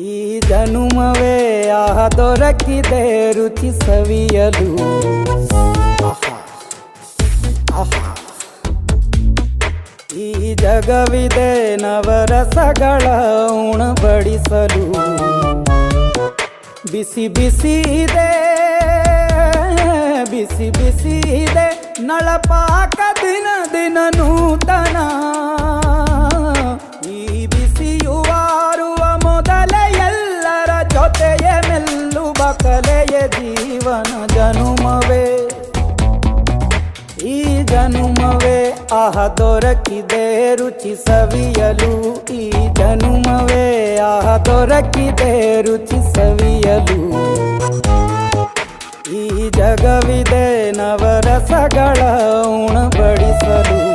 ಈ ಜನುಮವೇ ಆಹ ದೊರಕಿದೆ ರುಚಿ ಸವಿಯಲು. ಆಹಾ ಆಹಾ. ಈ ಜಗವಿದೆ ನವರಸಗಳ ಉಣಬಡಿಸಲು. ಬಿಸಿ ಬಿಸಿ ಇದೆ ಬಿಸಿ ಬಿಸಿ ಇದೆ ನಳಪಾಕ ದಿನ ದಿನ ನೂತನ. ಈ ಬಿಸಿಯುವಾರುವ ಮೊದಲೇ ಎಲ್ಲರ ಜೊತೆಯೇ ಮೆಲ್ಲುವ ಕಲೆಯ ಜೀವನ ಜನುಮವೇ. ಈ ಜನುಮವೇ ಆಹ ದೊರಕಿದೆ ರುಚಿ ಸವಿಯಲು. ಈ ಜನುಮವೇ ಆಹ ದೊರಕಿದೆ ರುಚಿ ಸವಿಯಲು. ಈ ಜಗವಿದೆ ನವರಸಗಳ ಉಣಬಡಿಸಲು.